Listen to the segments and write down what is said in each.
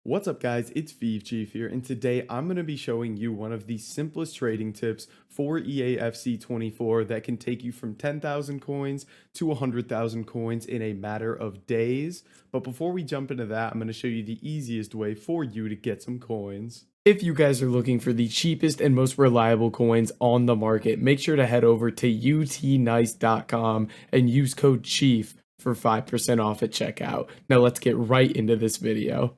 What's up guys, it's Chief here, and today I'm going to be showing you one of the simplest trading tips for EAFC 24 that can take you from 10,000 coins to 100,000 coins in a matter of days. But before we jump into that, I'm going to show you the easiest way for you to get some coins. If you guys are looking for the cheapest and most reliable coins on the market, make sure to head over to utnice.com and use code CHIEF for 5% off at checkout. Now let's get right into this video.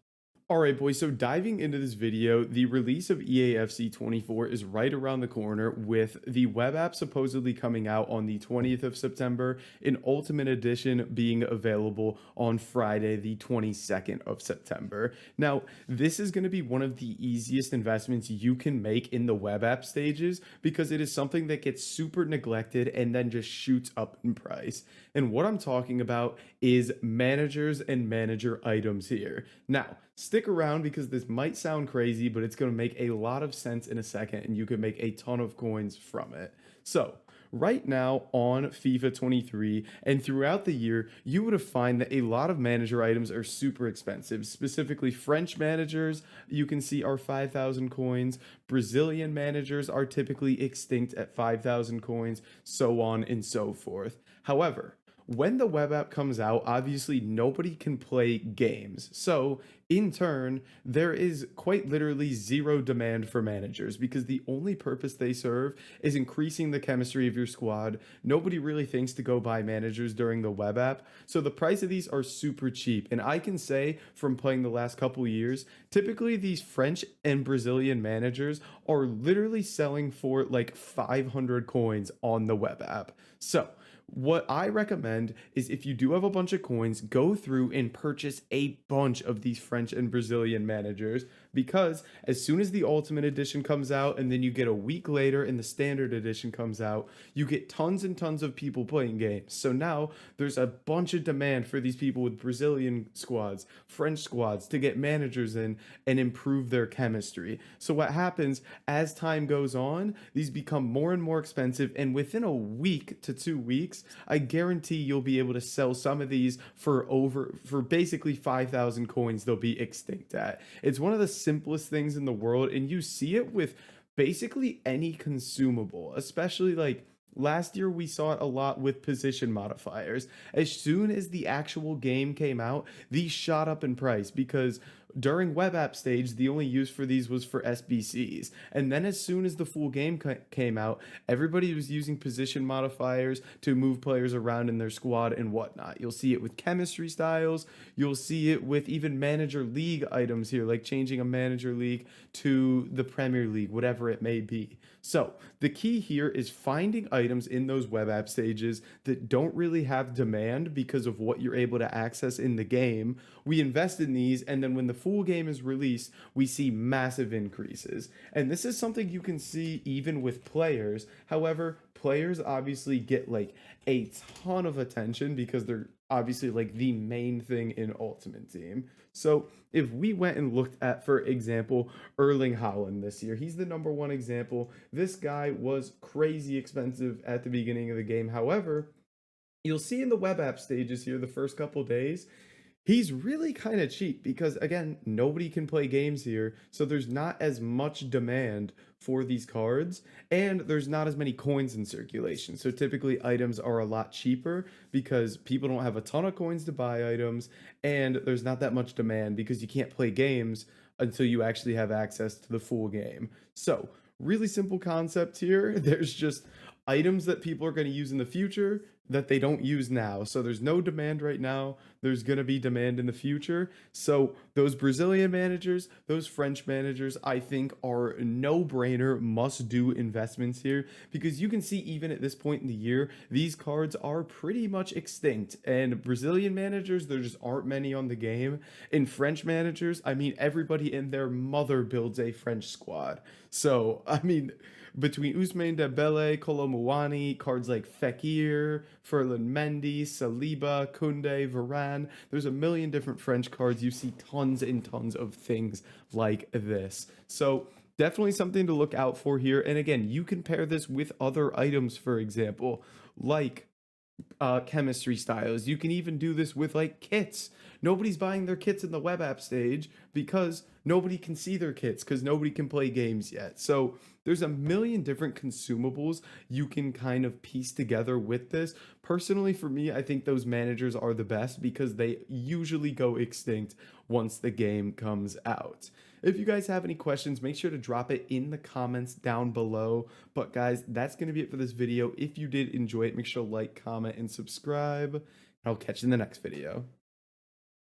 Alright boys, so diving into this video, the release of EAFC 24 is right around the corner, with the web app supposedly coming out on the 20th of September and Ultimate Edition being available on Friday the 22nd of September. Now, this is going to be one of the easiest investments you can make in the web app stages because it is something that gets super neglected and then just shoots up in price. And what I'm talking about is managers and manager items here. Now, stick around because this might sound crazy, but it's going to make a lot of sense in a second and you can make a ton of coins from it. So, right now on FIFA 23 and throughout the year, you would have find that a lot of manager items are super expensive. Specifically, French managers you can see are 5,000 coins. Brazilian managers are typically extinct at 5,000 coins, so on and so forth. However, when the web app comes out, obviously nobody can play games. So, in turn, there is quite literally zero demand for managers because the only purpose they serve is increasing the chemistry of your squad. Nobody really thinks to go buy managers during the web app. So, the price of these are super cheap. And I can say from playing the last couple years, typically these French and Brazilian managers are literally selling for like 500 coins on the web app. So, what I recommend is if you do have a bunch of coins, go through and purchase a bunch of these French and Brazilian managers, because as soon as the Ultimate Edition comes out and then you get a week later and the Standard Edition comes out, you get tons and tons of people playing games. So now there's a bunch of demand for these people with Brazilian squads, French squads to get managers in and improve their chemistry. So what happens as time goes on, these become more and more expensive, and within a week to 2 weeks, I guarantee you'll be able to sell some of these for basically 5,000 coins they'll be extinct at. It's one of the simplest things in the world, and you see it with basically any consumable, especially like last year we saw it a lot with position modifiers. As soon as the actual game came out, these shot up in price because during web app stage, the only use for these was for SBCs. And then as soon as the full game came out, everybody was using position modifiers to move players around in their squad and whatnot. You'll see it with chemistry styles. You'll see it with even manager league items here, like changing a manager league to the Premier League, whatever it may be. So the key here is finding items in those web app stages that don't really have demand because of what you're able to access in the game. We invest in these, and then when the full game is released, we see massive increases. And this is something you can see even with players. However, players obviously get like a ton of attention because they're obviously like the main thing in Ultimate Team. So if we went and looked at, for example, Erling Haaland this year, he's the number one example. This guy was crazy expensive at the beginning of the game. However, you'll see in the web app stages here the first couple days, he's really kind of cheap because, again, nobody can play games here, so there's not as much demand for these cards, and there's not as many coins in circulation. So typically items are a lot cheaper because people don't have a ton of coins to buy items, and there's not that much demand because you can't play games until you actually have access to the full game. So, really simple concept here. There's just items that people are going to use in the future that they don't use now. So there's no demand right now. There's going to be demand in the future. So those Brazilian managers, those French managers, I think are no-brainer, must-do investments here because you can see even at this point in the year, these cards are pretty much extinct. And Brazilian managers, there just aren't many on the game. In French managers, I mean, everybody and their mother builds a French squad. So, I mean, between Ousmane Dembele, Kolo Muani, cards like Fekir, Ferland Mendy, Saliba, Koundé, Varane, there's a million different French cards. You see tons and tons of things like this. So definitely something to look out for here. And again, you can pair this with other items, for example, like chemistry styles. You can even do this with like kits. nobody's buying their kits in the web app stage because nobody can see their kits because nobody can play games yet. So there's a million different consumables you can kind of piece together with this. Personally, for me, I think those managers are the best because they usually go extinct once the game comes out. If you guys have any questions, make sure to drop it in the comments down below. But guys, that's going to be it for this video. If you did enjoy it, make sure to like, comment, and subscribe. I'll catch you in the next video.